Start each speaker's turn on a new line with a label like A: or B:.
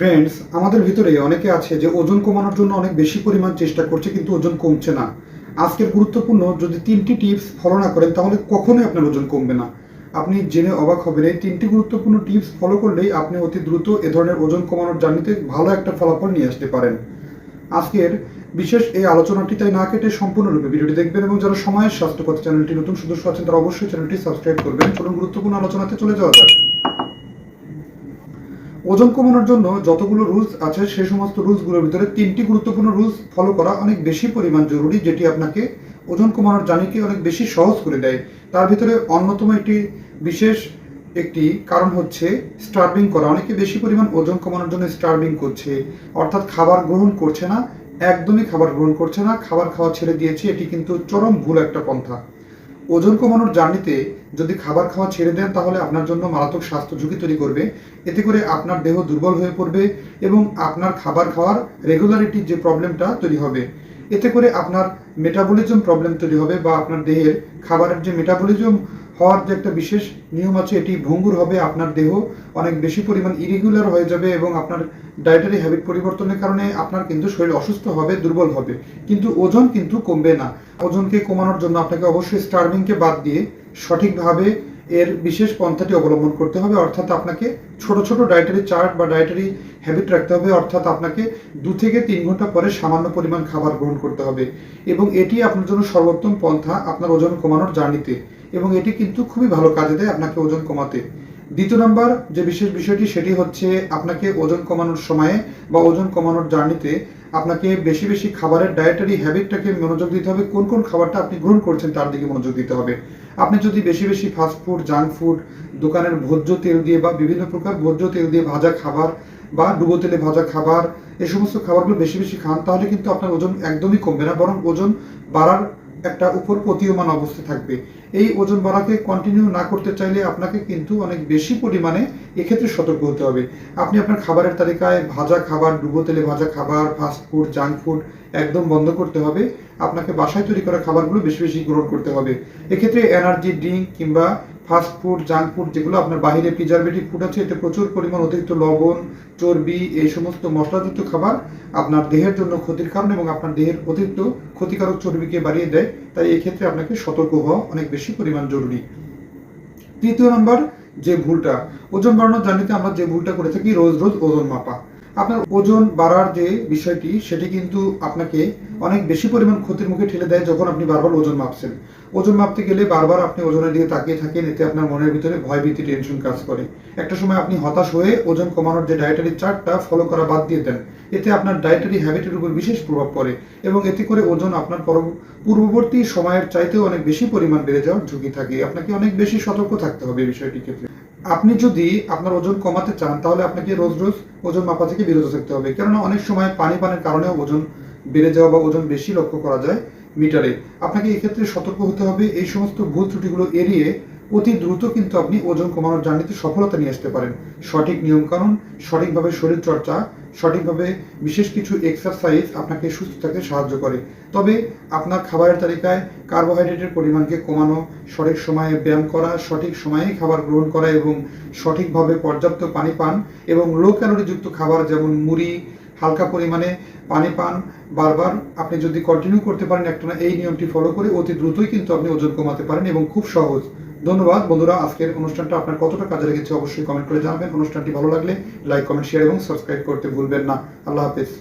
A: Friends, আমাদের ভিতরে অনেকে আছে যে ওজন কমানোর জন্য অনেক বেশি পরিমাণ চেষ্টা করছে কিন্তু ওজন কমছে না। আজকের গুরুত্বপূর্ণ যদি 3টি টিপস ফলো না করেন তাহলে কখনোই আপনার ওজন কমবে না। আপনি জেনে অবাক হবেন, এই 3টি গুরুত্বপূর্ণ টিপস ফলো করলেই আপনি অতি দ্রুত এ ধরনের ওজন কমানোর জার্নিতে ভালো একটা ফলাফল নিয়ে আসতে পারেন। আজকের বিশেষ এই আলোচনাটি তাই না কেটে সম্পূর্ণরূপে ভিডিওটি দেখবেন এবং যারা সময়ের স্বাস্থ্যকথা চ্যানেলটি নতুন সদস্য আছেন তারা অবশ্যই চ্যানেলটি সাবস্ক্রাইব করবেন। চলুন গুরুত্বপূর্ণ আলোচনাতে চলে যাওয়া যাক। ওজন কমানোর জন্য যতগুলো রুলস আছে সেই সমস্ত রুলসগুলোর ভিতরে 3টি গুরুত্বপূর্ণ রুলস ফলো করা অনেক বেশি পরিমাণ জরুরি, যেটি আপনাকে ওজন কমানোর জার্নিকে অনেক বেশি সহজ করে দেয়। তার ভিতরে অন্যতম একটি কারণ হচ্ছে স্টার্ভিং করা। অনেকে বেশি পরিমাণ ওজন কমানোর জন্য স্টার্ভিং করছে, অর্থাৎ খাবার গ্রহণ করছে না, একদমই খাবার গ্রহণ করছে না, খাবার খাওয়া ছেড়ে দিয়েছে। এটি কিন্তু চরম ভুল একটা পন্থা। ওজন কমানোর জার্নিতে যদি খাবার খাওয়া ছেড়ে দেন তাহলে আপনার জন্য মারাত্মক স্বাস্থ্য ঝুঁকি তৈরি করবে। এতে করে আপনার দেহ দুর্বল হয়ে পড়বে এবং আপনার খাবার খাওয়ার রেগুলারিটির যে প্রবলেমটা তৈরি হবে, এতে করে আপনার মেটাবলিজম প্রবলেম তৈরি হবে বা আপনার দেহের খাবারের যে মেটাবলিজম হওয়ার যে একটা বিশেষ নিয়ম আছে এটি ভঙ্গুর হবে। আপনার দেহ অনেক বেশি পরিমাণ ইরেগুলার হয়ে যাবে এবং আপনার ডায়েটারি হ্যাবিট পরিবর্তনের কারণে আপনার কিন্তু শরীর অসুস্থ হবে, দুর্বল হবে, কিন্তু ওজন কিন্তু কমবে না। ওজনকে কমানোর জন্য আপনাকে অবশ্যই স্টার্ভিংকে বাদ দিয়ে সঠিকভাবে এর বিশেষ পন্থাটি অবলম্বন করতে হবে। অর্থাৎ আপনাকে ছোট ছোট ডায়েটারি চার্ট বা ডায়েটারি হ্যাবিট রাখতে হবে। অর্থাৎ আপনাকে 2 থেকে 3 ঘন্টা পরে সামান্য পরিমাণ খাবার গ্রহণ করতে হবে এবং এটি আপনার জন্য সর্বোত্তম পন্থা আপনার ওজন কমানোর জার্নিতে, এবং এটি কিন্তু খুবই ভালো কাজে দেয় আপনাকে ওজন কমাতে। দ্বিতীয় নাম্বার যে বিশেষ বিষয়টি সেটি হচ্ছে আপনাকে ওজন কমানোর সময়ে বা ওজন কমানোর জার্নিতে আপনাকে বেশি বেশি খাবারের ডায়েটারি হ্যাবিটটাকে মনোযোগ দিতে হবে। কোন কোন খাবারটা আপনি গ্রহণ করছেন তার দিকে মনোযোগ দিতে হবে। আপনি যদি বেশি বেশি ফাস্টফুড, জাঙ্ক ফুড, দোকানের ভোজ্য তেল দিয়ে বা বিভিন্ন প্রকার ভোজ্য তেল দিয়ে ভাজা খাবার বা ডুবো তেলে ভাজা খাবার, এই সমস্ত খাবারগুলো বেশি বেশি খান তাহলে কিন্তু আপনার ওজন একদমই কমবে না, বরং ওজন বাড়ার একটা উপর প্রতীয়মান অবস্থা থাকবে। এই ওজন বাড়াকে কন্টিনিউ না করতে চাইলে আপনাকে কিন্তু অনেক বেশি পরিমাণে এক্ষেত্রে সতর্ক হতে হবে। আপনি আপনার খাবারের তালিকায় ভাজা খাবার, ডুবো তেলে ভাজা খাবার, ফাস্ট ফুড, জাঙ্ক ফুড একদম বন্ধ করতে হবে। আপনাকে বাসায় তৈরি করা খাবারগুলো বেশি বেশি গ্রহণ করতে হবে। এক্ষেত্রে এনার্জি ড্রিঙ্ক কিংবা ফাস্ট ফুড, জাঙ্ক ফুড যেগুলো আপনার বাহিরে প্রিজারভেটিভ ফুড আছে, এতে প্রচুর পরিমাণ অতিরিক্ত লবণ, চর্বি, এই সমস্ত মশলাযুক্ত খাবার আপনার দেহের জন্য ক্ষতির কারণ এবং আপনার দেহের অতিরিক্ত ক্ষতিকারক চর্বিকে বাড়িয়ে দেয়। তাই এই ক্ষেত্রে আপনাকে সতর্ক হওয়া অনেক বেশি পরিমাণ জরুরি। তৃতীয় নম্বর যে ভুলটা, ওজন বাড়ানোর জার্নিতে আমরা যে ভুলটা করে থাকি, রোজ রোজ ওজন মাপা। আপনার ওজন বাড়ার যে বিষয়টি সেটি কিন্তু আপনাকে অনেক বেশি পরিমাণ ক্ষতির মুখে ঠেলে দেয় যখন আপনি বারবার ওজন মাপছেন। ওজন মাপতে গেলে বারবার আপনি ওজনের দিকে তাকিয়ে থাকেন, এতে আপনার মনের ভিতরে ভয় ভীতি, টেনশন কাজ করে। একটা সময় আপনি হতাশ হয়ে ওজন কমানোর যে ডায়েটারি চার্টটা ফলো করা বাদ দিয়ে দেন। এতে আপনার ডায়েটারি হ্যাবিটের উপর বিশেষ প্রভাব পড়ে এবং এতে করে ওজন আপনার পূর্ববর্তী সময়ের চাইতেও অনেক বেশি পরিমাণ বেড়ে যাওয়ার ঝুঁকি থাকে। আপনাকে অনেক বেশি সতর্ক থাকতে হবে এই বিষয়টির ক্ষেত্রে। আপনি যদি আপনার ওজন কমাতে চান তাহলে আপনাকে রোজ রোজ ওজন মাপা থেকে বিরত থাকতে হবে, কেননা অনেক সময় পানির কারণেও ওজন বেড়ে যাওয়া বা ওজন বেশি লক্ষ্য করা যায় মিটারে। আপনাকে এক্ষেত্রে সতর্ক হতে হবে। এই সমস্ত ভুল ত্রুটিগুলো এড়িয়ে অতি দ্রুত কিন্তু আপনি ওজন কমানোর জার্নিতে সফলতা নিয়ে আসতে পারেন। সঠিক নিয়মকানুন, সঠিকভাবে শরীর চর্চা, সঠিকভাবে বিশেষ কিছু এক্সারসাইজ আপনাকে সুস্থ থাকতে সাহায্য করে। তবে আপনার খাবারের তালিকায় কার্বোহাইড্রেটের পরিমাণকে কমানো, সঠিক সময়ে ব্যায়াম করা, সঠিক সময়ে খাবার গ্রহণ করা এবং সঠিকভাবে পর্যাপ্ত পানি পান এবং লো ক্যালোরিযুক্ত খাবার যেমন মুড়ি, হালকা পরিমাণে পানি পান বারবার আপনি যদি কন্টিনিউ করতে পারেন একটানা এই নিয়মটি ফলো করে, অতি দ্রুতই কিন্তু আপনি ওজন কমাতে পারেন এবং খুব সহজ। ধন্যবাদ বন্ধুরা। আজকের অনুষ্ঠানটা আপনার কতটা কাজে লেগেছে অবশ্যই কমেন্ট করে জানাবেন। অনুষ্ঠানটি ভালো লাগলে লাইক, কমেন্ট, শেয়ার এবং সাবস্ক্রাইব করতে ভুলবেন না। আল্লাহ হাফেজ।